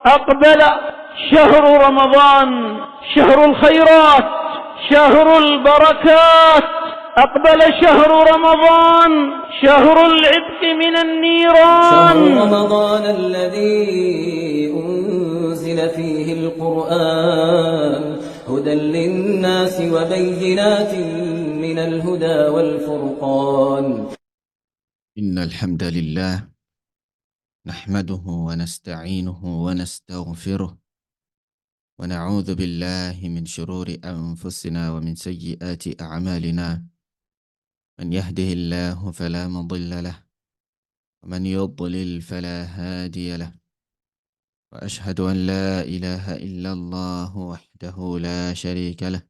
أقبل شهر رمضان، شهر الخيرات، شهر البركات. أقبل شهر رمضان، شهر العتق من النيران. شهر رمضان الذي أنزل فيه القرآن هدى للناس وبينات من الهدى والفرقان. إن الحمد لله نحمده ونستعينه ونستغفره ونعوذ بالله من شرور أنفسنا ومن سيئات أعمالنا. من يهده الله فلا مضل له ومن يضلل فلا هادي له، وأشهد أن لا إله إلا الله وحده لا شريك له،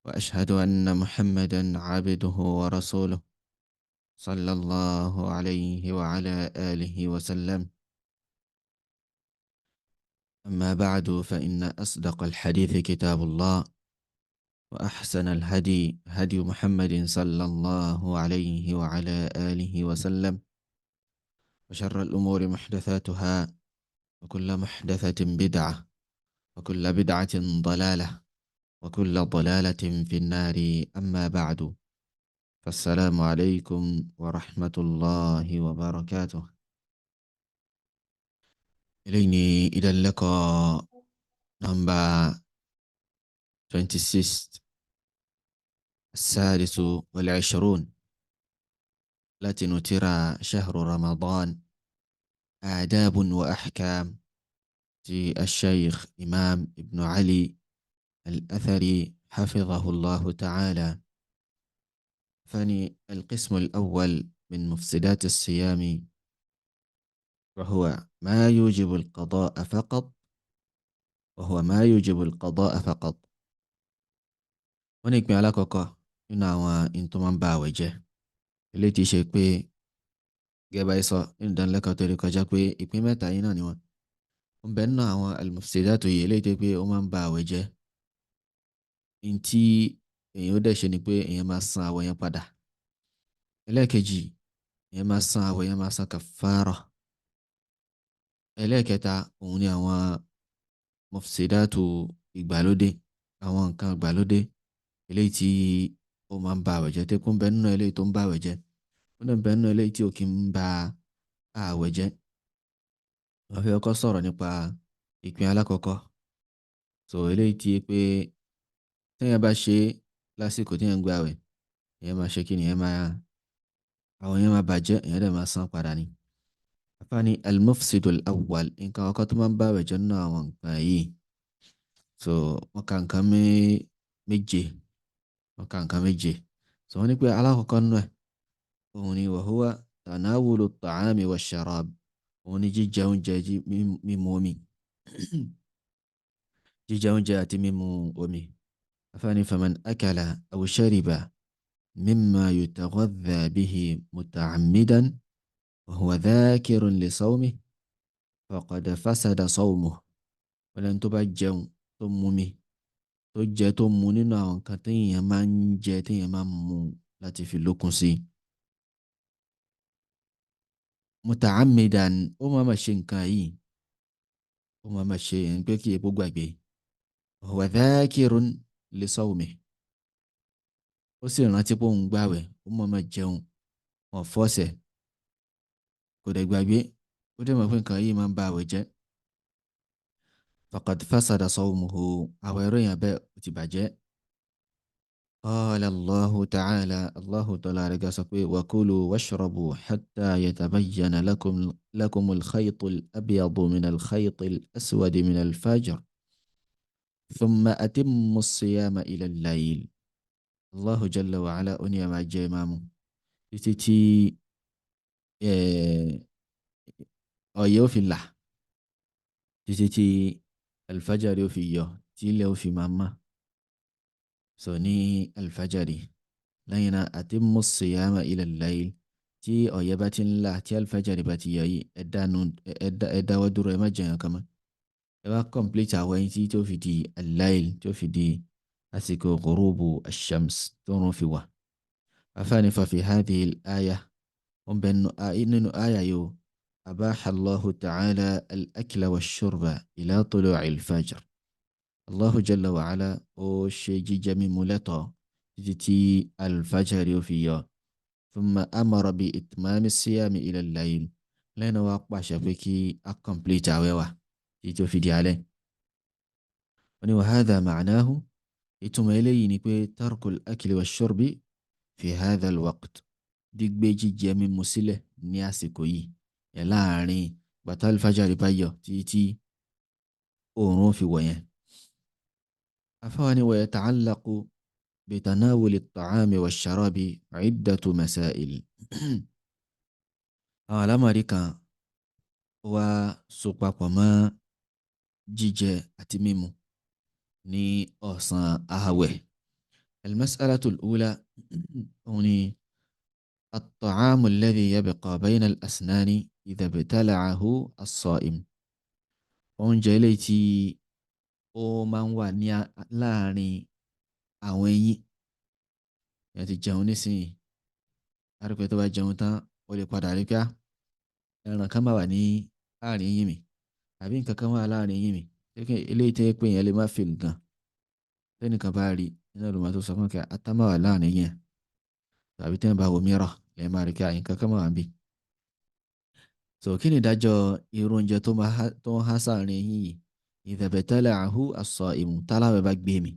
وأشهد أن محمدا عبده ورسوله صلى الله عليه وعلى آله وسلم. أما بعد، فإن أصدق الحديث كتاب الله، وأحسن الهدي هدي محمد صلى الله عليه وعلى آله وسلم، وشر الأمور محدثاتها، وكل محدثة بدعة، وكل بدعة ضلالة، وكل ضلالة في النار. أما بعد، فالسلام عليكم ورحمة الله وبركاته. إليني إلى اللقاء نمبر 26 السادس والعشرون التي نترى شهر رمضان آداب وأحكام في الشيخ إمام ابن علي الأثري حفظه الله تعالى. القسم الأول من مفسدات الصيام، وهو ما يوجب القضاء فقط، wọ́n ní ìpín alákọ̀ọ́kọ́ nínú àwọn tó máa ń ba àwẹ̀ jẹ́, eléyìí tí ṣe pé gẹ́gẹ́ bá sọ nínú ìdánilẹ́kọ̀ọ́ tó rí kọjá pé ìpín mẹ́ta yìí náà ni wọ́n ń bẹ nínú àwọn al-mufsidatu yìí, eléyìí tó pé ó máa ń ba àwẹ̀ jẹ́. ní tí èèyàn ó dẹ̀ ṣe ni pé èèyàn máa san àwẹ̀ yẹn padà. ẹlẹ́ẹ̀kejì, èèyàn máa san àwẹ̀ yẹn, máa san kàfàrà. ẹlẹ́ẹ̀kẹta, òun ni àwọn mufsidatu ìgbàlódé, àwọn nǹkan ìgbàlódé eléyìí tí ó máa ń ba àwẹ̀ jẹ́, tẹ́kùn bẹ nínú eléyìí tó ń ba àwẹ̀ jẹ́, ó dẹ̀ bẹ nínú eléyìí tí ò kí ń ba àwẹ̀ jẹ́. wọ́n fi ọkọ́ sọ̀rọ̀ nípa ìpín alákọ̀ọ́kọ́. eléyìí tí pé téèyàn bá ṣe lásìkò téèyàn ń gba àwẹ̀, èèyàn máa ṣe kí ni, àwọn èèyàn máa bàjẹ́, èèyàn dẹ̀ máa san padà ni. àfààní al-mufsidul awwal, nǹkan ọkọ̀ tó máa ń ba àwẹ̀ jẹ́ nínú àwọn nǹkan yìí. wọ́n ka nǹkan méje. wọ́n ní pé alákọ̀ọ́kọ́ nínú ẹ̀, òun ni wa huwa tanawulu at-ta'ami wash-sharab, òun ni jíjẹ oúnjẹ, mímu omi. jíjẹ oúnjẹ àti mímu omi. àfààní faman akala aw shariba mimma yutaghadha bihi muta'ammidan wa huwa dhakirun li sawmihi faqad fasada sawmuhu. wọ́n lẹ́nu tó bá jẹun tó mú mi, tó jẹ tó mu nínú àwọn nǹkan téèyàn máa ń jẹ, téèyàn máa ń mu láti fi lókun sí, muta'ammidan, ó máa ṣe nǹkan yìí, ó máa ṣe ẹni pé kí epo gbàgbé, huwa dhakirun li sawmihi, ó sì rántí pé òun gbààwẹ̀, ó máa jẹun, wọn fọ́ọ̀sẹ̀, kò dẹ̀ gbàgbé, ó dẹ̀ mọ̀ pé nǹkan yìí máa ń ba àwẹ̀ jẹ́. faqad fasada sawmuhu, àwẹ̀ ẹ̀rọ yẹn bẹ́ẹ̀ ó ti bàjẹ́. qala Allahu ta'ala, Allahu ta'ala rẹ̀ ga sọ pé wa kulu washrabu hatta yatabayyana lakum al-khaytu al-abyadu min al-khayti al-aswadi min al-fajr thumma atimmu as-siyama ila al-layl. Allahu jalla wa ala ó ní ẹ máa jẹ ìmáàmù títí tí ọ̀yẹ́ ó fi là, títí tí alfajari ó fi yọ, tí ilẹ̀ ó fi máa mọ́. ní alfajari, lẹ́yìn náà atimmu siyama ila al-layl, tí ọ̀yẹ́ bá ti ń là, tí alfajari bá ti yọ yìí, ẹ dáwọ́ dúró, ẹ má jẹun kan mọ́. ẹ wá complete àwẹ̀ yín tí tó fi di al-layl, tó fi di àsìkò ghurubu ash-shams, tó rún fi wà. afáàní fa fi hadhihi al-aya, wọ́n bẹ nínú àyà yìí أباح الله تعالى الأكل والشرب إلى طلوع الفجر. الله جل وعلا ó ṣe jíjẹ mímu lẹ́tọ̀ọ́ títí tí alfajari ó fi yọ. ثم أمر بإتمام الصيام إلى الليل. lẹ́nu wa pàṣẹ pé kí a complete àwẹ̀ wa títí tó fi di alẹ́. wọ́n ní وهذا معناه ìtumọ̀ eléyìí ni pé ترك الأكل والشرب في هذا الوقت. dígbé jíjẹ mímu sílẹ̀ ní àsìkò yìí yẹn láàrin gbàtà alfajari bá yọ títí tí oòrùn fi wọ̀ yẹn. afáwa ni ويتعلق بتناول الطعام والشراب عدة مسائل. àwọn alámọ̀rí kan wá so papọ̀ mọ́ jíjẹ àti mímu ní ọ̀sán ààwẹ̀. المسألة الأولى هنا الطعام الذي يبقى بين الأسنان إذا ابتلعه الصائم. oúnjẹ eléyìí tí ó máa ń wà ní láàrin àwọn eyín. èèyàn ti jẹun nísìnyí, àrípẹ́ tó bá jẹun tán ó lè padà rí pé ẹran kan máa wà ní láàrin eyín mi àbí nǹkan kan wà láàrin eyín mi. eléyìí tẹ́ pé èèyàn lè má feel gan. tẹ́nìkan bá rí iná ló máa tó sọ fún kí ata máa wà láàrin eyín ẹ̀, tàbí tẹ́nìkan bá wo mìíràn lẹ́ẹ̀ máa rí pé nǹkan kan máa wà ń bì. so kí ni ìdájọ́ irú oúnjẹ tó ń há sáàrin eyín yìí? idha ibtala'ahu as-sa'imu, táláwẹ̀ bá gbé mi.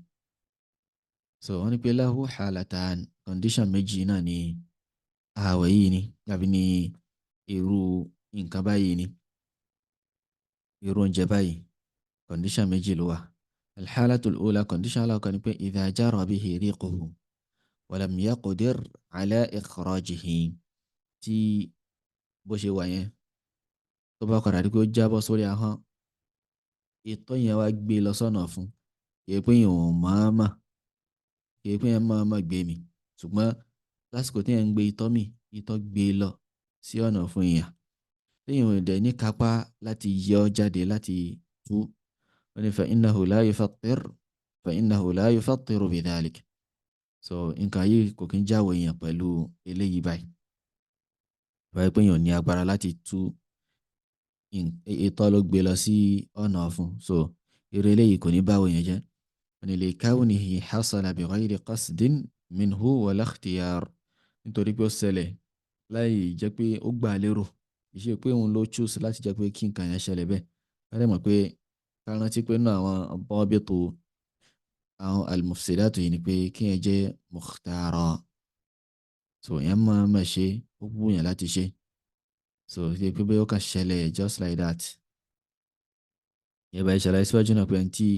so wọ́n ní pé lahu halatan, condition méjì náà ni ààwẹ̀ yìí ni tàbí ní irú nǹkan báyìí ni, irú oúnjẹ báyìí condition méjì ló wà. alhalatul ula, condition aláwọ̀kan ni pé idha jara bihi riquhu wa lam yaqdir ala ikhrajihi. tí bó ṣe wà yẹn tó bá padà rí pé ó jábọ́ sórí ahọ́n, ìtọ́ yẹn wá gbé lọ sọ́nà fún, kì í pé yẹn ò máa mà, kì í pé yẹn máa mà gbé mi, ṣùgbọ́n lásìkò tí yẹn ń gbé itọ́ mi, itọ́ gbé lọ sí ọ̀nà fún èèyàn téèyàn ò dẹ̀ ní kápá láti yọ jáde láti tú. wọ́n ní fa innahu la yufattiru bidhalik. so nǹkan yìí kò kí ń jáwọ́ èèyàn pẹ̀lú eléyìí báyìí. báyìí pé èèyàn ní agbára láti tú, ìtọ́ ló gbé lọ sí ọ̀nà ọ̀fun. so irú eléyìí kò ní báwo yẹn jẹ́. wọ́n ní li kawnihi hasala bi ghayri qasdin minhu wala ikhtiyar. nítorí pé ó ṣẹlẹ̀ láì jẹ́ pé ó gbà lérò, ìṣe pé òun ló choose láti jẹ́ pé kí nǹkan yẹn ṣẹlẹ̀ bẹ́ẹ̀. káyọ̀ mọ̀ pé ká rántí pé náà àwọn bọ́ọ̀bẹ̀tò àwọn al-mufsidatu yìí ni pé kí yẹn jẹ́ mukhtara. so yẹn máa ṣe ó wù yẹn láti ṣe. so ṣe pé bẹ́ẹ̀ ó kàn ṣẹlẹ̀ just like that. yẹ bá ìṣẹ̀lẹ̀ síwájú náà pé ẹni tí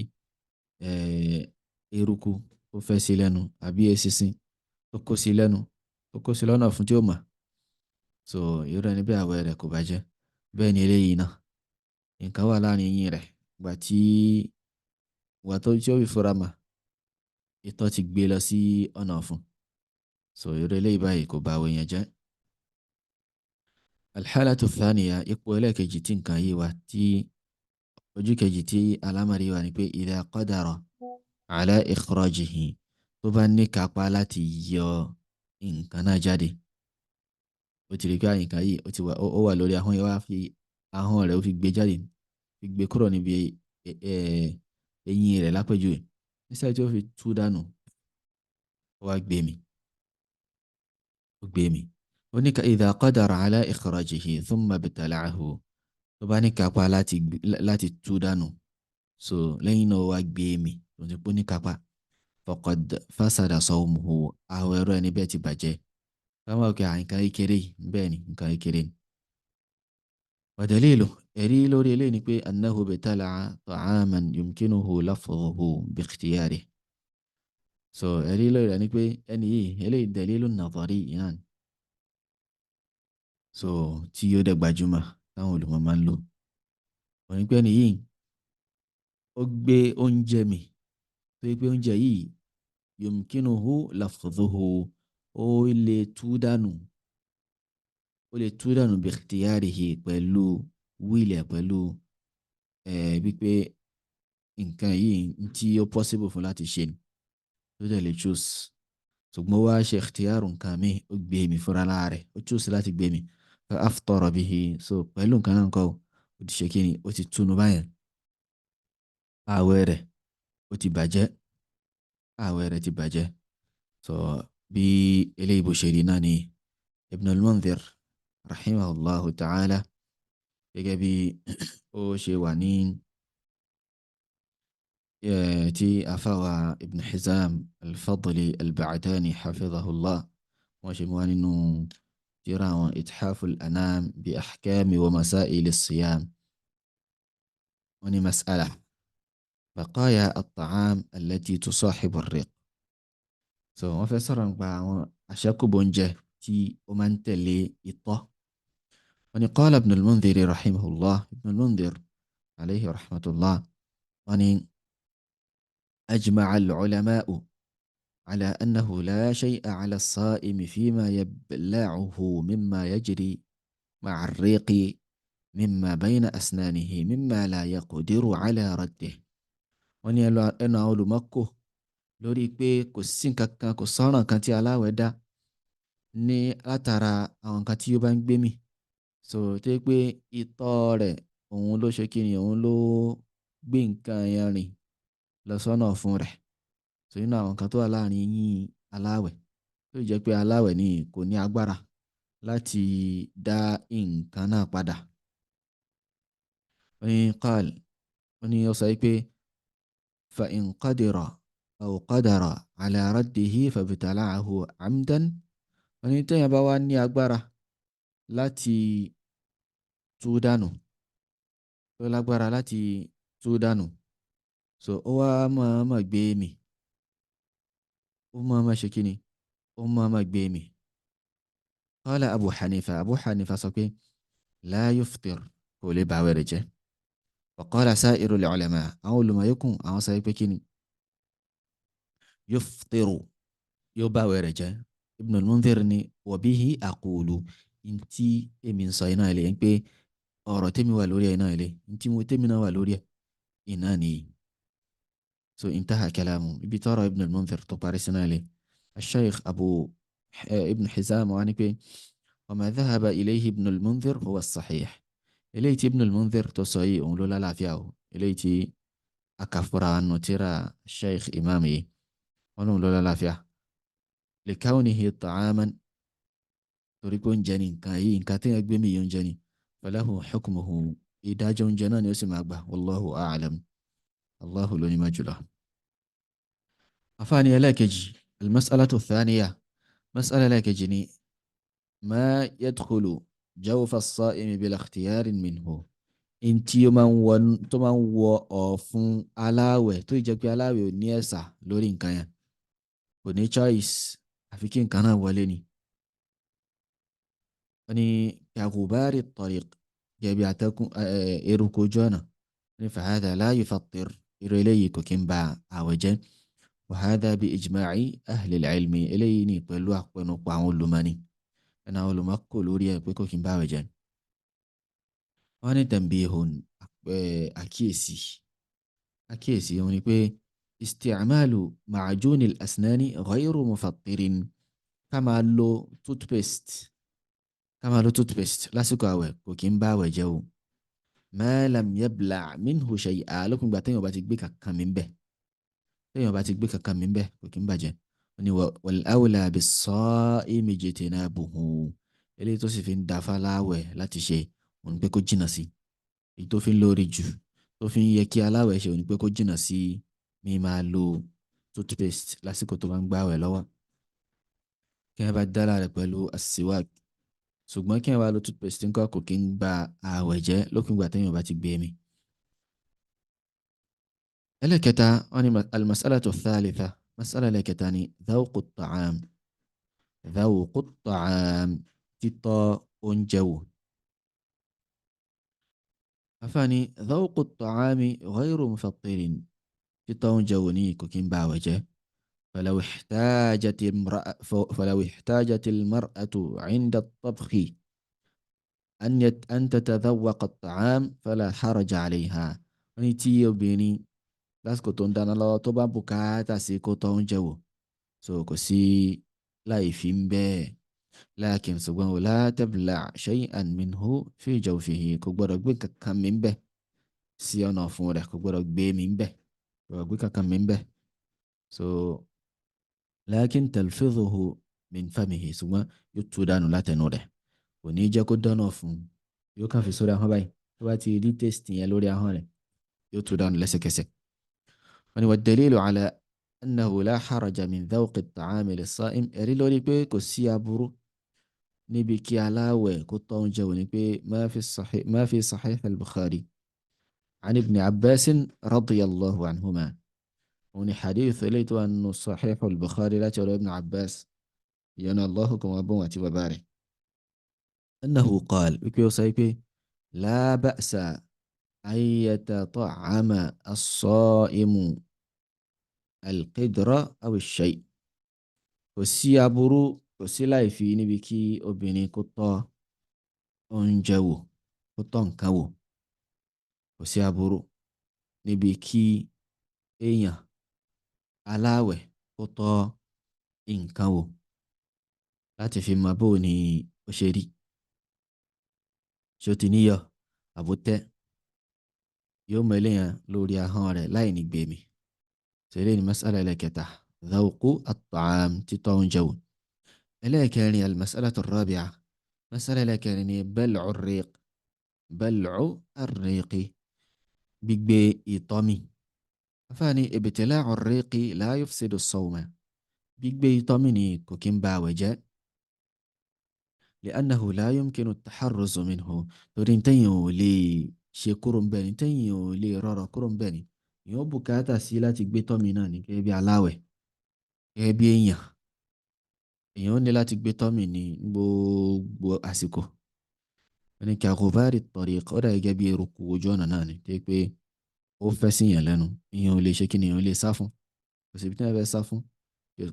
eruku ó fẹ́ sí lẹ́nu àbí eṣinṣin tó kó sí lẹ́nu tó kó sí lọ́nà fún tí ó mà. so irú ẹni bẹ́ẹ̀ àwẹ̀ rẹ̀ kò bàjẹ́. bẹ́ẹ̀ ni eléyìí náà nǹkan wà láàrin eyín rẹ̀ gbà tó tí ó fi fura mà, ìtọ́ ti gbé lọ sí ọ̀nà ọ̀fun. so irú eléyìí báyìí kò bà àwẹ̀ yẹn jẹ́. alḥalatu thaniya, ipò ẹlẹ́ẹ̀kejì tí nǹkan yìí wà, tí ojú kejì tí alámàrí wà ní pé idha qadara ala ikhrajihi, tó bá ní kápá láti yọ nǹkan náà jáde. ó ti rí pé nǹkan yìí ó wà lórí ahọ́n yẹn, wá fi ahọ́n rẹ̀ ó fi gbé jáde, fi gbé kúrò níbi eyín rẹ̀ lápèjúwe. níṣẹ́ tí ó fi tú dànù, ó wá gbé mi. ó ní idha qadara ala ikhrajihi thumma ibtala'ahu, tó bá ní kápá láti tú dànù, so lẹ́yìn náà ó wá gbé mi tó ti pọ́ ní kápá, faqad fasada sawmuhu, àwẹ̀ ẹ̀rọ ẹni bẹ́ẹ̀ ti bàjẹ́. káwọn òkè nǹkan kékeré bẹ́ẹ̀ ni nǹkan kékeré ni. wa dalilu, ẹ̀rí lórí eléyìí ni pé annahu ibtala'a ta'aman yumkinuhu lafdhuhu bi ikhtiyarihi. so ẹ̀rí lórí rẹ̀ ni pé ẹni yìí eléyìí dalilun nadhari yìí. so tí yóò dẹ̀ gbajúmọ̀ táwọn olùmọ̀ máa ń lò. wọ́n ní pé ẹni yìí ó gbé oúnjẹ mi tó yẹ pé oúnjẹ yìí yumkinuhu lafdhuhu, ó lè tú dànù bi ikhtiyarihi, pẹ̀lú wílẹ̀, pẹ̀lú wípé nǹkan yìí tí ó possible fún láti ṣe ni tó dẹ̀ lè choose. ṣùgbọ́n wá ṣe ikhtiyar nǹkan mi, ó gbé mi fúnra lára rẹ̀, ó choose láti gbé mi. fa aftara bihi, so pẹ̀lú nǹkan náà kọ́ ó ti ṣe kí ni ó ti túnu báyẹn, ààwẹ̀ rẹ̀ ó ti bàjẹ́, ààwẹ̀ rẹ̀ ti bàjẹ́. so bí eléyìí bó ṣe rí náà ni Ibn al-Mundhir rahimahullahu ta'ala gẹ́gẹ́ bí ó ṣe wà ní tí afáwa Ibn Hizam al-Fadli al-Ba'dani hafidhahullah wọ́n ṣe mú wá nínú tírà àwọn Ithaful Anam bi ahkami wa masail as-siyam. wọ́n ní mas'ala baqaya at-ta'am allati tusahibu ar-riq. so wọ́n fẹ́ sọ̀rọ̀ nípa àwọn àṣẹ́kùbọ̀ oúnjẹ tí ó máa ń tẹ̀lé ìtọ̀. wọ́n ní qala Ibn al-Mundhir rahimahullah, Ibn al-Mundhir alayhi rahmatullah, wọ́n ní ajma'a al-ulama'u على أنه لا شيء على الصائم فيما يبلعه مما يجري مع الريق مما بين أسنانه مما لا يقدر على رده. wọ́n ní ẹnu àwọn olùmọ́kò lórí pé kò sí nǹkan kan, kò sọ́ràn kan tí aláwẹ̀ dá ní látara àwọn nǹkan tí ó bá ń gbé mì, so tó yẹ pé ìtọ̀ rẹ̀ òun ló ṣe kí ni, òun ló gbé nǹkan yẹn rìn lọ sọ́nà fún rẹ̀. so nínú àwọn nǹkan tó wà láàrin yín aláwẹ̀ tó jẹ́ pé aláwẹ̀ ni kò ní agbára láti dá nǹkan náà padà. wọ́n ní ó sọ pé fa in qadira aw qadara ala raddihi fabtala'ahu amdan. wọ́n ní téèyàn bá wá ní agbára láti tú dànù, tó lágbára láti tú dànù, so ó wá máa gbé mì, ó máa ṣe kí ni, ó máa gbé mì. qala Abu Hanifa sọ pé la yuftir, kò lè bá àwẹ̀ rẹ̀ jẹ́. wa qala sa'irul ulama, àwọn olùmọ̀ yòókù àwọn sọ pé kí ni, yuftiru, yóò bá àwẹ̀ rẹ̀ jẹ́. Ibn al-Mundhir ni wa bihi aqulu, ntí èmi ń sọ iná ilé ń pé ọ̀rọ̀ tèmi wà lórí ẹ̀ iná ilé, ntí mo tèmi náà wà lórí ẹ̀ iná nìyí. so intaha kalamu, ibi tọrọ Ibn al-Mundhir tó parí sínú ilé. al-Shaykh Ibn Hizam wá ní pé wa ma dhahaba ilayhi Ibn al-Mundhir huwa as-sahih. eléyìí tí Ibn al-Mundhir tó sọ yìí òun ló lálàáfíà o, eléyìí tí akàfúrà nù tíra Shaykh imam yìí wọn lòun ló lálàáfíà. likawnihi ta'aman, torí pé oúnjẹ ni nǹkan yìí, nǹkan tí wọ́n gbé mi yìí oúnjẹ ni. falahu hukmuhu, ìdájọ́ oúnjẹ náà ni ó sì máa gbà. wallahu a'lam, Allahu ló ní má jùlọ. àfáàní ẹlẹ́ẹ̀kejì, al-mas'alatu thaniya, mas'ala ẹlẹ́ẹ̀kejì ni ma yadkhulu jawfa as-sa'imi bila ikhtiyarin minhu. ntí tó máa ń wọ ọ̀fun aláwẹ̀ tó jẹ́ pé aláwẹ̀ ò ní ẹ̀sà lórí nǹkan yẹn, kò ní choice àfi kí nǹkan náà wọlé ni. wọ́n ní kagubari tariq, gẹ̀bí àtẹkùn eruku ojú ọ̀nà, ní fahadha la yufattir, irú eléyìí kò kí ń ba àwẹ̀ jẹ́. wa hadha bi ijma'i ahli al-ilmi, eléyìí ní pẹ̀lú àpẹnupọ̀ àwọn olùmọ́ni, ẹ̀nà àwọn olùmọ́ kò lórí ẹ̀ pé kò kí ń ba àwẹ̀ jẹ́. wọ́n ní tanbihun, àkíyèsí wọn ni pé isti'malu ma'juni al-asnani ghayru mufattirin, ká máa lo toothpaste lásìkò àwẹ̀ kò kí ń bá àwẹ̀ jẹ́ o. ma lam yabla' minhu shay'a, lókun ìgbà téèyàn bá ti gbé kankan mi bẹ́ẹ̀, kò kí ń bàjẹ́. wọ́n ní wal awla bis-sa'imi ijtinabuhu, eléyìí tó sì fi ń dáfá láwẹ̀ láti ṣe òun pé kó jìnnà sí. èyí tó fi ń lórí jù, tó fi ń yẹ kí aláwẹ̀ ṣe òun pé kó jìnnà sí mi máa lo toothpaste lásìkò tó bá ń gbààwẹ̀ lọ́wọ́. kí wọ́n bá dára rẹ̀ pẹ̀lú asiwak, ṣùgbọ́n kí wọ́n bá lo toothpaste nǹkan kò kí ń ba ààwẹ̀ jẹ́ lókun ìgbà téèyàn bá ti gbé mi. ẹlẹ́kẹta, wọ́n ní al-mas'alatu thalitha, mas'ala ẹlẹ́kẹta ni dhawqu at-ta'am, títọ́ oúnjẹ wò. afáàní dhawqu at-ta'ami ghayru mufattirin, títọ́ oúnjẹ wò ní kò kí ń ba ààwẹ̀ jẹ́. فلو احتاجت المرأة عند الطبخ أن تتذوق الطعام فلا حرج عليها. wọ́n ní tí obìnrin lásìkò tó ń dáná lọ́wọ́ tó bá bùkátà sí kó tọ́ oúnjẹ wò, so kò sí láì fi ń bẹ́ẹ̀. lakin ṣùgbọ́n la tabla' shay'an minhu fi jawfihi kò gbọ́dọ̀ gbé kankan mi ń bẹ̀ sí ọ̀nà ọ̀fun rẹ̀, kò gbọ́dọ̀ gbé mi ń bẹ̀, kò gbọ́dọ̀ gbé kankan mi ń bẹ̀. So lakin talfidhuhu min famihi ṣùgbọ́n yóò tú dànù látẹnu rẹ̀, kò ní jẹ́ kó dáná fún, yóò kàn fi sórí ahọ́n báyìí, tó bá ti rí tẹ́sítì yẹn lórí ahọ́n rẹ̀ yóò tú dànù lẹ́sẹ̀kẹsẹ̀. wọ́n ní wa dalilu ala annahu la haraja min dhawqi at-ta'ami lis-sa'im, ẹ̀rí lórí pé kò sí aburú níbi kí aláwẹ̀ kó tọ́ oúnjẹ wò ní pé ma fi sahih al-Bukhari an ibn Abbas radiyallahu anhuma, wọ́n ní hadith eléyìí tó wà nínú sahih al-Bukhari láti ọ̀dọ̀ ibn Abbas ìyọ́nú Allahu kan wà bọ́n àti bàbá rẹ̀. أنه قال ويقول لا بأس أن يتطعم الصائم القدر أو الشيء. kò sí aburú, kò sí láìfí níbi kí obìnrin kó tọ́ oúnjẹ wò, kó tọ́ nǹkan wò. kò sí aburú níbi kí èèyàn aláwẹ̀ kó tọ́ nǹkan wò láti fi mọ bó ni ó ṣe rí, ṣé ó ti níyọ̀ àbótẹ́, yóò mọ eléyàn lórí ahọ́n rẹ̀ láì ní gbèmí. sẹ́lẹ̀ ní mas'ala ẹlẹ́kẹta dhawqu at-ta'am, títọ́ oúnjẹ wò. ẹlẹ́kẹrin al-mas'alatu ar-rabi'a, mas'ala ẹlẹ́kẹrin ní bal'u ar-riq, bal'u ar-riqi, gbígbé ìtọ́mì. afáàní ibtila'u ar-riqi la yufsidu as-sawma, gbígbé ìtọ́mì ni kò kí ń ba àwẹ̀ jẹ́. لأنه لا يمكن التحرز منه، torí ntẹ́yìn ò lè ṣe kúrò ń bẹ̀ ni, ntẹ́yìn ò lè rọrọ̀ kúrò ń bẹ̀ ni, èèyàn bùkátà sí láti gbé tọ́mì náà ní gẹ́gẹ́ bí aláwẹ̀, gẹ́gẹ́ bí èèyàn ní láti gbé tọ́mì ní gbogbo àsìkò. wọ́n ní kagubari tariq, ó dà gẹ́gẹ́ bí eruku ojú ọ̀nà náà ni, tẹ́ pé ó fẹ́ sí yàn lẹ́nu, èèyàn ò lè ṣe kí ni, èèyàn ò lè sá fún, kò síbi tí wọ́n fẹ́ sá fún,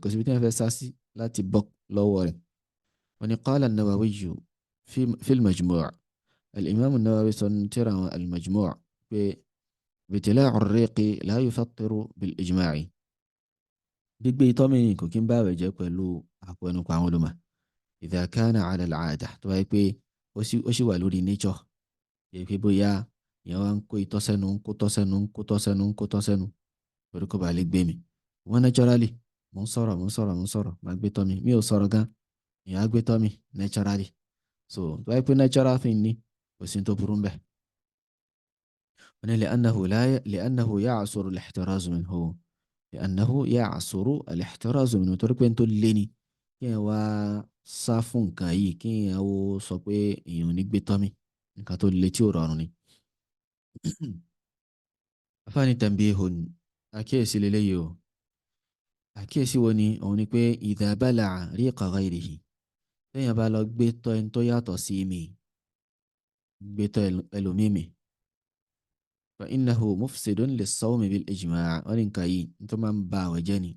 kò síbi tí wọ́n fẹ́ sá sí láti bọ́ lọ́wọ́ rẹ̀. وأن قال النووي في المجموع، الإمام النووي سنترى المجموع بابتلاع الريق لا يفطر بالإجماع، gbígbé ìtọ́mì kò kí ń bá àwẹ̀ jẹ́ pẹ̀lú àpẹnupọ̀ àwọn olùmọ̀. إذا كان على العادة، tó wáyé pé ó sì wà lórí nature, yẹ pé bóyá ìyẹn wá ń kó ìtọ́sẹ́nu ń kó tọ́sẹ́nu ń kó tọ́sẹ́nu ń kó tọ́sẹ́nu torí kò bá lè gbé mi. wọ́n naturally mo ń sọ̀rọ̀ máa gbé tọ́mì, mi ò sọ̀rọ̀ gan, ìyẹn á gbé tọ́mì naturally. so tó wáyé pé natural thing ni kò sí tó burú bẹ́ẹ̀. wọ́n ní لأنه يعصر الاحتراز منه، لأنه يعصر الاحتراز منه torí pé n tó lé ní kí ẹ wá sá fún nǹkan yìí, kí ẹ ó sọ pé èèyàn ò ní gbé tọ́mì, nǹkan tó lé tí ò rọrùn ni. afáàní tanbihun, àkíyèsí lélẹ́yìí o, àkíyèsí wo ni òun ni pé idha bala'a riqa ghayrihi, téèyàn bá lọ gbé tọ́ ẹni tó yàtọ̀ sí mi, gbé tọ́ ẹlòmíì mi, fa innahu mufsidun lis-sawmi bil-ijma', wọ́n ní nǹkan yìí tó máa ń ba àwẹ̀ jẹ́ ni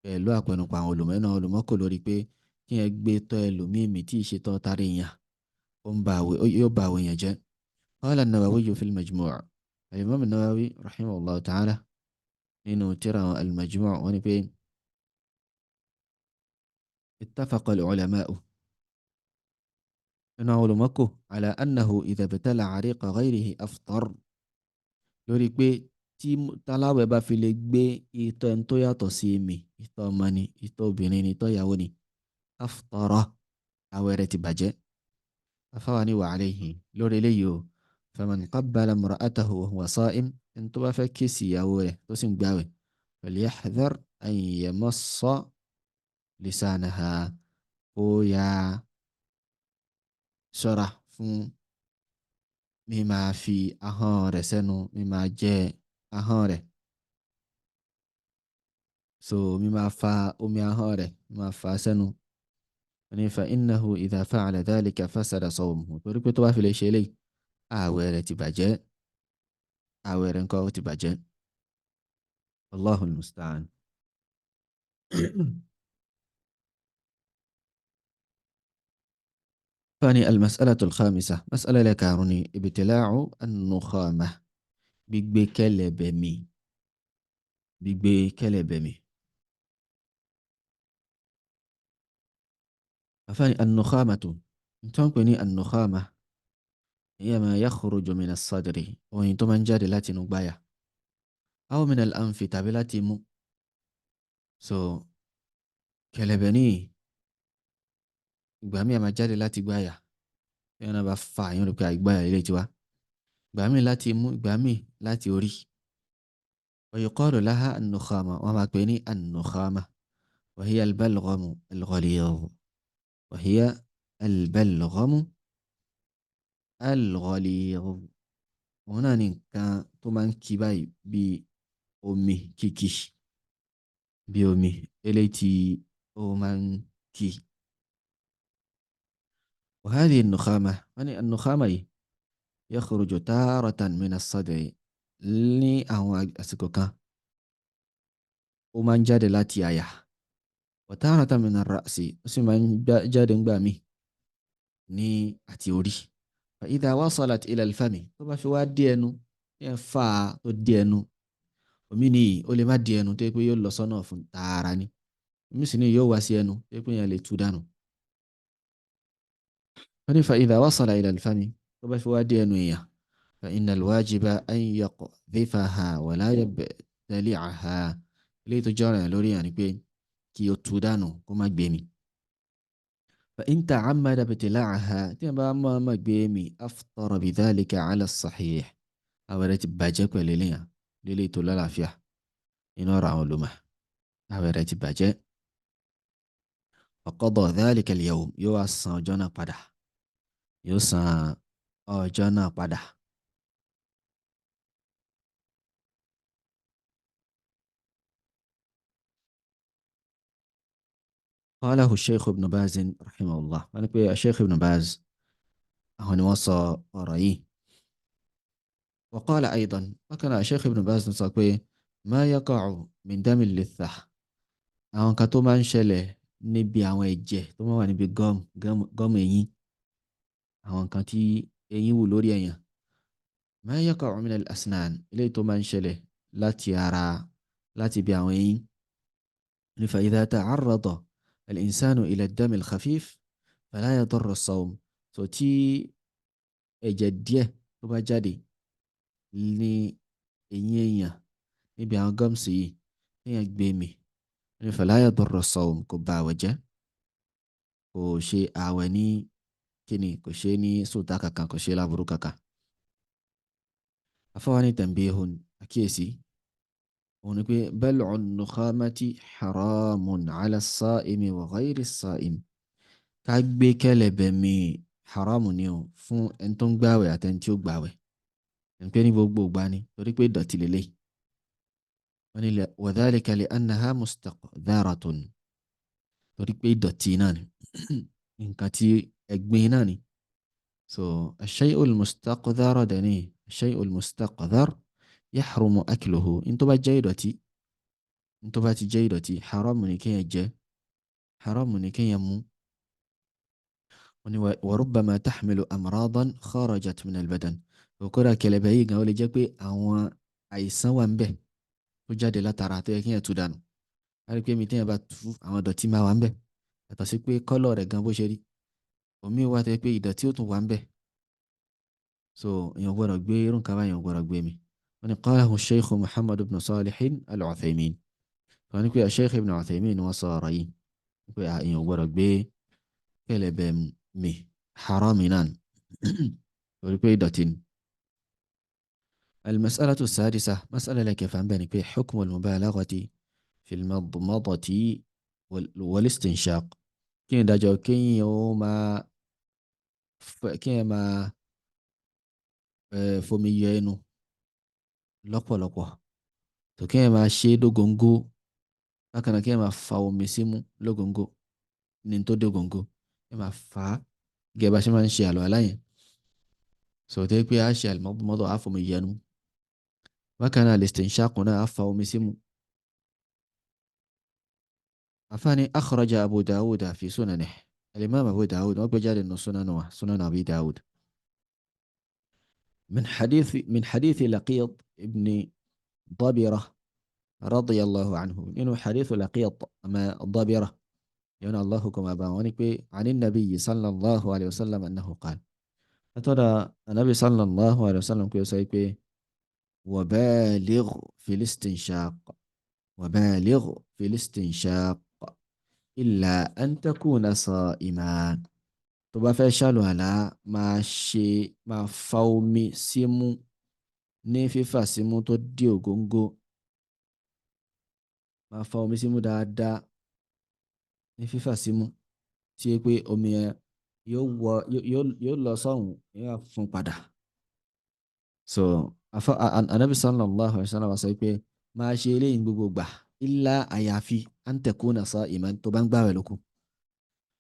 pẹ̀lú àpẹnupọ̀ àwọn olùmọ̀ náà. olùmọ̀ kò lórí pé kí ẹ gbé tọ́ ẹlòmíì mi tí ì ṣe tọ́ tari yẹn, yóò ba àwẹ̀ yẹn jẹ́. qala an-Nawawi fi al-Majmu', al-Imam an-Nawawi rahimahullah ta'ala nínú tírà al-Majmu' wọ́n ní pé ittafaqa al-ulama'u, nínú àwọn olùmọ̀ kò ala annahu idha ibtala'a riqa ghayrihi aftar, lórí pé tí taláwẹ̀ bá fi lè gbé ìtọ́ ẹni tó yàtọ̀ sí mi, ìtọ́ ọmọ ni, ìtọ́ obìnrin ni, ìtọ́ ìyàwó ni, aftara, àwẹ̀ rẹ̀ ti bàjẹ́. afáwa ni wa alayhi, lórí eléyìí o, faman qabbala imra'atahu wa huwa sa'im, ẹni tó bá fẹ́ kíìsì ìyàwó rẹ̀ tó sì ń gbààwẹ̀, falyahdhar an yamassa lisanaha, kó yá ṣọ́ra fún mímá fi ahọ́n rẹ̀ sẹ́nu, mímá jẹ ahọ́n rẹ̀, so mímá fa omi ahọ́n rẹ̀, mímá fa sẹ́nu. wọ́n ní fa innahu idha fa'ala dhalika fasada sawmuhu, torí pé tó bá fi lè ṣe eléyìí ààwẹ̀ rẹ̀ ti bàjẹ́, ààwẹ̀ rẹ̀ ńkọ́ ó ti bàjẹ́. Allahu al-musta'an. ثاني المسألة الخامسة، مسألة لكاروني ابتلاع النخامة، gbígbé kẹ̀lẹ̀bẹ̀ mì، gbígbé kẹ̀lẹ̀bẹ̀ mì. àfáàní an-nukhamatu tó ń pè ní an-nukhama hiya ma yakhruju min as-sadri oyin tó máa ń jáde láti inú gbáyà aw min al-anfi tàbí láti imú. So kẹ̀lẹ̀bẹ̀ ní ìgbà míì a máa jáde láti gbáyà tí wọn bá fa àyàn rò pé àìgbáyà ilé tiwa, ìgbà míì láti imú, ìgbà míì láti orí. wa yuqalu laha an-nukhama wọn máa pè ní an-nukhama wa hiya al-balghamu al-ghalidh wa hiya al-balghamu al-ghalidh. òun náà ní nǹkan tó máa ń kí báyìí bí omi kìkì, bí omi eléyìí tí ó máa ń kí. وهذه النخامة يعني النخامة يخرج تارة من الصدع ní àwọn àsìkò kan ó máa ń jáde láti àyà wa taratan min ar-ra'si ó sì máa ń jáde ńgbà mí ní àti orí. fa idha wasalat ila al-fami tó bá fi wá dé ẹnu yẹn fà á tó dé ẹnu, omi nìyí ó lè má dé ẹnu tó yẹ pé yóò lọ sọ́nà fún tààrà ni, omi sì ni yóò wá sí ẹnu tó yẹ pé yẹn lè tú dànù. wọ́n ní fa idha wasala ila al-fami tó bá fi wá dé ẹnu èèyàn fa inna al-wajiba an yaqdhifaha wa la yabtali'aha eléyìí tó jọ́ràn ẹ̀ lórí yàn ni pé kí o tú dànù kó má gbé mi. fa in ta'ammada ibtila'aha tí wọ́n bá mọ̀ ọ́n má gbé mi aftara bidhalika ala as-sahih àwẹ̀ rẹ̀ ti bàjẹ́ pẹ̀lú eléyàn lélẹ́yìí tó lálàáfíà nínú ọ̀rọ̀ àwọn olùmọ̀, àwẹ̀ rẹ̀ ti bàjẹ́. wa qada dhalika al-yawm yóò wá san ọjọ́ náà padà, yóò san ọjọ́ náà padà. قاله الشيخ ابن باز رحمه الله. أنا بي الشيخ ابن باز هون وصى رأيه. وقال أيضا وكان الشيخ ابن باز نصاكوي ما يقع من دم اللثة àwọn kan tó máa ń ṣẹlẹ̀ níbi àwọn ẹ̀jẹ̀ tó máa wà níbi gọ́ọ̀mù eyín, àwọn kan tí eyín wù lórí èèyàn. ما يقع من الأسنان eléyìí tó máa ń ṣẹlẹ̀ láti ara láti bí àwọn eyín. فإذا تعرض الإنسان إلى الدم الخفيف فلا يضر الصوم. so tí ẹ̀jẹ̀ díẹ̀ tó bá jáde ní eyín èèyàn níbi àwọn gums yìí èèyàn gbé mì فلا يضر الصوم kò bà àwẹ̀ jẹ́, kò ṣe àwẹ̀ ní kíni, kò ṣe ní sùtá kankan, kò ṣe láburú kankan. afọwọ́ni tanbihun àkíyèsí òun ni pé bal'u an-nukhamati haramun ala as-sa'imi wa ghayri as-sa'im. ká gbé kẹ̀lẹ̀bẹ̀ mì haramu ni o fún ẹni tó ń gbààwẹ̀ àti ẹni tí ó gbààwẹ̀, ẹni pé ní gbogbo ìgbà ni torí pé ìdọ̀tí lélẹ̀. wọ́n ní wa dhalika li annaha mustaqdharatun torí pé ìdọ̀tí náà ni nǹkan tí ẹ̀gbin náà ni. so ash-shay'ul mustaqdhar dani ash-shay'ul mustaqdhar yahrumu akluhu. in tó bá jẹ́ ìdọ̀tí, in tó bá ti jẹ́ ìdọ̀tí haramu ni kéèyàn jẹ, haramu ni kéèyàn mú. wọ́n ní wa rubbama tahmilu amradan kharajat min al-badan. òkúra kẹ̀lẹ̀bẹ̀ yìí gan ó lè jẹ́ pé àwọn àìsàn wà ń bẹ̀ tó jáde látara tó yẹ kéèyàn tú dànù. a rí pé mi téèyàn bá tú àwọn ìdọ̀tí máa wà ń bẹ̀, yàtọ̀ sí pé kọ́lọ̀ rẹ̀ gan bó ṣe rí, omi wà tó yẹ pé ìdọ̀tí ó tún wà ń bẹ̀. so èèyàn gbọ́dọ̀ gbé irú nǹkan báyìí, èèyàn gbọ́dọ̀ gbé mi. wọ́n ní qalahu sheikh muhammad ibn salih al-uthaymin. wọ́n ní pé sheikh ibn uthaymin wọ́n sọ ọ̀rọ̀ yìí pé èèyàn gbọ́dọ̀ gbé kẹ̀lẹ̀bẹ̀ mì haram náà torí pé ìdọ̀tí ni. المسألة السادسة مسألة لك فهم في حكم المبالغة في المضمضة والاستنشاق. كين داجو كين يوما كين ما fomi yọ ẹnu lọ́pọ̀lọpọ̀, tó kí ẹ máa ṣe dógóńgó, bákan náà kí ẹ máa fa omi símú lógóńgó ní tó dógóńgó, ẹ máa fà á gẹ́gẹ́ bá ṣe máa ń ṣe àlọ́ aláyẹn. sọ̀tẹ́ pé a ṣe àlùmọ́dọ̀ á fomi yọ ẹnu, bákan náà al-istinshaq náà á fa omi símú. àfáàní akhraja abu dawud fi sunanihi, al-imam abu dawud wọ́n gbé jáde nínú sunan abi dawud. من حديث لقيط ابن ضبرة رضي الله عنه، إنه حديث لقيط ما ضبرة يونا الله كما بانوني بي عن النبي صلى الله عليه وسلم أنه قال أترى النبي صلى الله عليه وسلم كي يسأل وبالغ في الاستنشاق وبالغ في الاستنشاق إلا أن تكون صائما tó bá fẹ́ ṣàlùwàlá máa fa omi símú ní fífà símú tó dé ògóńgó máa fa omi símú dáadáa ní fífà símú tí ó pé omi yẹn yóò lọ sọ́hùn yóò fún padà. So anabi sallallahu alaihi wasallam sọ pé máa ṣe eléyìí gbogbo gbà illa àyàfi an takuna sa'iman tó bá ń gbààwẹ̀ lókù.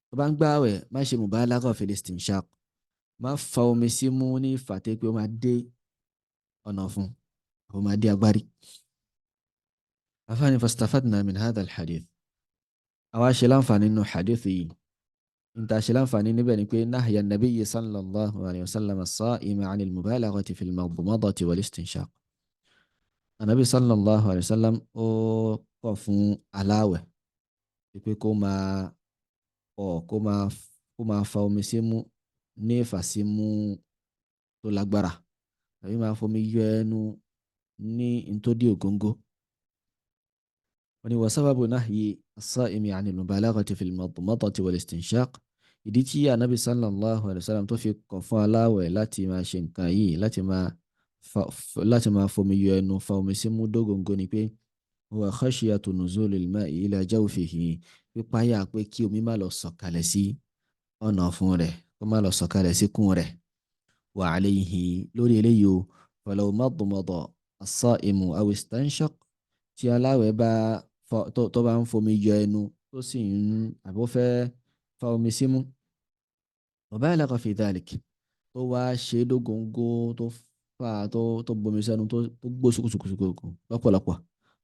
tó bá ń gbààwẹ̀ má ṣe mubalagha fil istinshaq má fa omi símú ní ìfàtẹ́ pé ó máa dé ọ̀nà fún ó máa dé agbárí. afáàní fastafadna min hadha alhadith àwa ṣe láǹfààní nínú hadith yìí níta ṣe láǹfààní níbẹ̀ ni pé nahya nabiyyi sallallahu alayhi wa sallam as-sa'ima 'an al-mubalaghati fi al-madmadati wal-istinshaq. anabi sallallahu alayhi wa sallam ó kọ̀ fún aláwẹ̀ pé kó máa fa omi símú ní ìfàsímú tó lágbára tàbí máa fomi yọ ẹnu ní ntòdí ògóńgó. wọ́n ní wa sababu nahyi as-sa'imi 'ani al-mubalaghati fi al-madmadati wal-istinshaq. ìdí tí anabi sallallahu alayhi wa sallam tó fi kọ̀ fún aláwẹ̀ láti máa ṣe nǹkan yìí láti máa fomi yọ ẹnu fa omi símú dógóńgó ni pé huwa khashiyatu nuzulil ma'i ila jawfihi, pípáyà pé kí omi má lọ sọ̀kalẹ̀ sí ọ̀nà fún rẹ̀ kó má lọ sọ̀kalẹ̀ síkùn rẹ̀. wa alayhi lórí eléyìí o falaw madmada as-sa'imu aw istanshaq, tí aláwẹ̀ tó bá ń fomi yọ ẹnu tó sì ń àbó fẹ́ fa omi símú wa balagha fi dhalik, tó wá ṣe dógóńgó tó bomi sẹ́nu tó gbó ṣùkùṣùkùṣùkù lọ́pọ̀lọpọ̀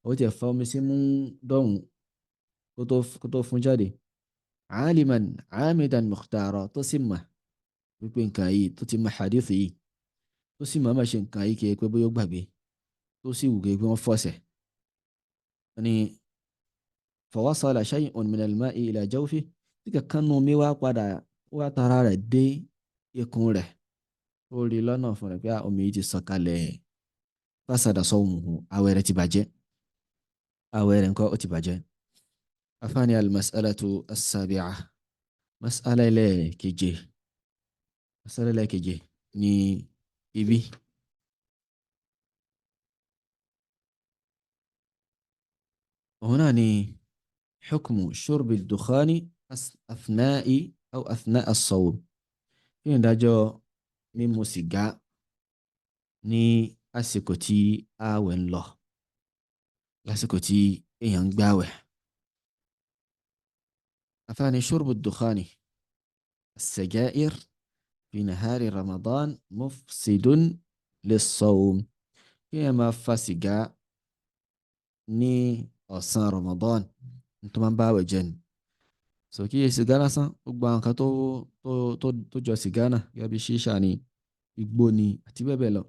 ó ti fa omi símú dọ̀hún kó tó fún jáde. aliman amidan mukhtara, tó sì mà wípé nǹkan yìí tó ti mọ hadith yìí tó sì máa ṣe nǹkan yìí kì í pé bóyá ó gbàgbé tó sì wù kí wọ́n fọ́sẹ̀. ni fawasala shay'un min al-ma'i ila jawfi, tí kankan nù mí wá tara rẹ̀ dé ikùn rẹ̀ ó rí lọ́nà fún rẹ̀ pé omi yìí ti sọ̀kalẹ̀. fasada sawmuhu, àwẹ̀ rẹ̀ ti bàjẹ́ àwẹ̀ rẹ̀ nǹkan ó ti bàjẹ́. afáàní al-mas'alatu as-sabi'a, mas'ala ẹlẹ́ẹ̀keje ní ibi. òun náà ni hukmu shurbi ad-dukhani athna'i aw athna'a as-sawm, kí ni ìdájọ́ mímu sìgá ní àsìkò tí ààwẹ̀ ń lọ, lásìkò tí èèyàn ń gbààwẹ̀. afáàní shurbu ad-dukhani as-saja'ir fi nahari ramadan mufsidun lis-sawm, kí ẹ máa fa sìgá ní ọ̀sán ramadan tó máa ń bá àwẹ̀ jẹ́ ni. so kí yẹ sìgá lásán, gbogbo àwọn nǹkan tó jọ sìgá náà gẹ́gẹ́ bí ṣíṣà ni igbó ni àti bẹ́ẹ̀ bẹ́ẹ̀ lọ,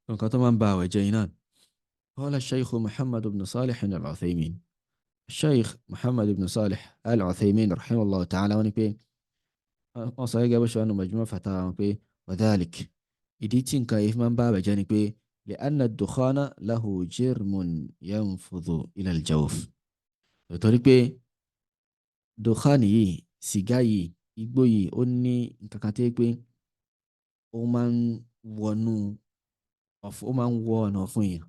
nǹkan tó máa ń bá àwẹ̀ jẹ́ iná. qala shaykh muhammad ibn salih al-uthaymin, shaykh muhammad ibn salih al-uthaymin rahimahullah ta'ala wọ́n ní pé wọ́n sọ gẹ́gẹ́ bó ṣe wà nínú majmu' fatawa wọn pé wa dhalik, ìdí tí nǹkan yìí máa ń bá àwẹ̀ jẹ́ ni pé لأن الدخان له جرم ينفذ إلى الجوف. torí pé dukhan yìí, sìgá yìí, igbó yìí ó ní nǹkan kan tí pé ó máa ń wọ ọ̀nà fún èèyàn.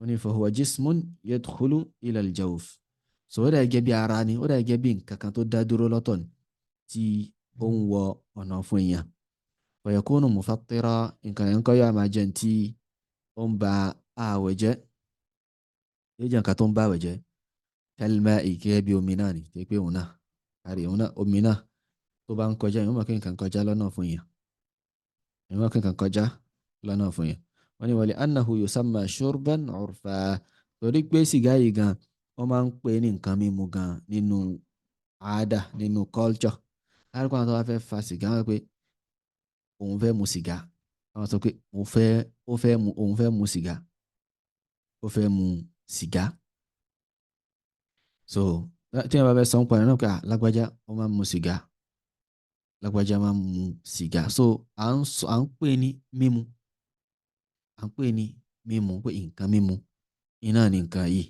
ó ní fahuwa jismun yadkhulu ila al-jawf. so ó dà gẹ́gẹ́ bí ara ni, ó dà gẹ́gẹ́ bí nǹkan kan tó dá dúró lọ́tọ̀ ni tí ó ń wọ ọ̀nà fún èèyàn. ويكون مفطرا، إن كان ينقيا مع جنتي با آوجة يجن كتون باوجة كالماء كيبي ومناني تيكبي هنا هاري هنا ومنا طبعا كوجا يوم كان كوجا لنا فنيا يوم كان كوجا لنا فنيا ولأنه يسمى شربا عرفا. torí pé sìgá yìí gan wọ́n máa ń pè ní nǹkan mímu gan nínú àádà, nínú culture. láàrín kan tó wá fẹ́ fa sìgá wọn pé òun fẹ́ mu sìgá, àwọn sọ pé òun fẹ́ mu sìgá. so tí wọ́n bá fẹ́ sọ ń pa ẹ̀ náà pé lágbájá ó máa ń mu sìgá, lágbájá máa ń mu sìgá, so à ń pè ní mímu, à ń pè ní mímu pé nǹkan mímu iná ní nǹkan yìí.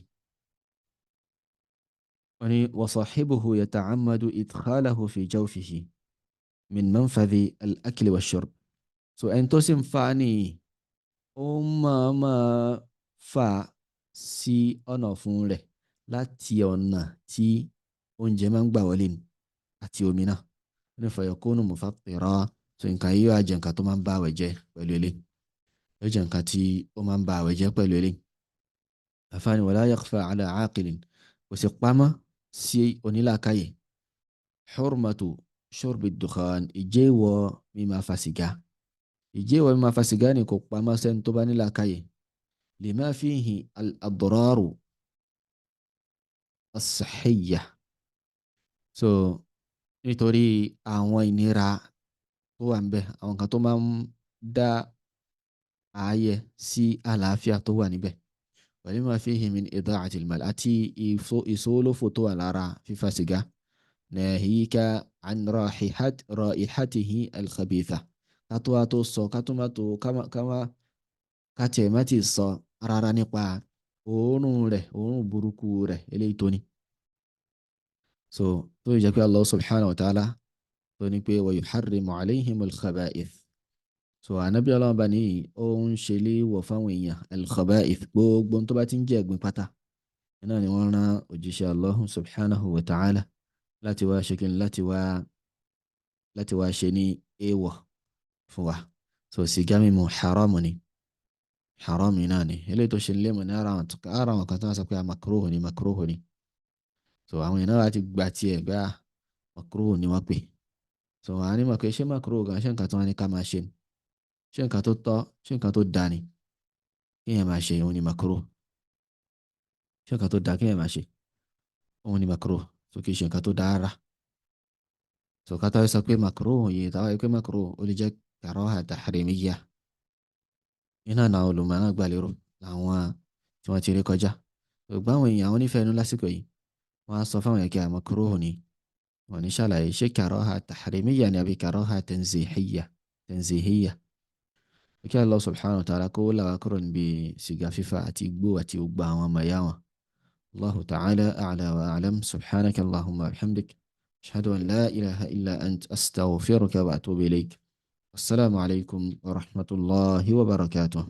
wọ́n ní wa sahibuhu yata'ammadu idkhalahu fi jawfihi min manfadhi al-akli wa shurb. So ẹni tó sì ń fa nìyí ó máa fà sí ọ̀nà fún rẹ̀ láti ọ̀nà tí oúnjẹ máa ń gbà wọlé ni àti omi náà. ní fayakunu mufattira. So nǹkan yìí yóò jẹ́ nǹkan tó máa ń bá àwẹ̀ jẹ́ pẹ̀lú ilé, yóò jẹ́ nǹkan tí ó máa ń bá àwẹ̀ jẹ́ pẹ̀lú ilé. àfààní wala yakhfa ala aqilin, kò sì pamọ́ sí onílàákàyè hurmatu shurbi dukhan, ìjẹ́wọ̀ mímá fa sìgá. ìjẹ́wọ̀ mímá fa sìgá ni kò pamọ́ sẹ́ni tó bá nílàákàyè. lima fihi al-adraru as-sihhiyya. So nítorí àwọn ìnira tó wà ń bẹ, àwọn kan tó máa ń dá ààyè sí àlàáfíà tó wà níbẹ̀. walima fihi min ida'ati al-mal, àti ìṣòlófò tó wà lára fífa sìgá. nahika an raihatihi al-khabitha. kátó wá tó sọ kátìẹ̀ má ti sọ rárá nípa òórùn rẹ̀, òórùn burúkú rẹ̀ eléyìí tó ní. so tó yẹ jẹ́ pé Allah subhanahu wa ta'ala tó ní pé wa yuharrimu alayhim al-khaba'ith. so ànábì ọlọ́run bá ní ó ń ṣe léèwọ̀ fáwọn èèyàn al-khaba'ith, gbogbo tó bá ti ń jẹ́ ẹ̀gbin pátá. iná ni wọ́n rán òjíṣẹ́ Allah subhanahu wa ta'ala láti wá ṣe kíni, láti wá ṣe ní èèwọ̀ fún wa. so sìgá mímu haram ni, haram náà ni. eléyìí tó ṣe léèmọ̀ ní ara àwọn kan tó wá sọ pé makruh ni, makruh ni. so àwọn èèyàn náà láti gba tiẹ̀ gbá makruh ni wọ́n pè. so wọ́n á ní mọ̀ pé ṣé makruh gan ṣé nǹkan tó wá ní ká máa ṣe ni, ṣé nǹkan tó tọ́, ṣé nǹkan tó dáa ni kéèyàn máa ṣe, òun ni makruh. ṣé nǹkan tó dáa kéèyàn máa ṣe, òun ni makruh. so kì í ṣe nǹkan tó dáa rárá. so ká táwọn sọ pé makruh yìí, táwọn pé makruh ó lè jẹ́ karaha tahrimiyya. iná náà olùmọ̀ náà gbà lérò làwọn tí wọ́n ti rí kọjá. so gbáwọn èèyàn àwọn onífẹ̀ẹ́ inú lásìkò yìí wọ́n á sọ fáwọn èèyàn kí a makruh ni, wọ́n ní ṣàlàyé ṣé karaha tahrimiyya ni àbí karaha tanzihiyya. kí Allah subhanahu wa ta'ala kó làwọn kúrò níbi sìgá fífà àti igbó àti gbogbo àwọn ọmọ ìyá wọn. Allahu ta'ala a'la wa a'lam. Subhanaka Allahumma wa bihamdik, ashhadu an la ilaha illa ant, astaghfiruka wa atubu ilayk. Assalamu alaikum wa rahmatullahi wa barakatuh.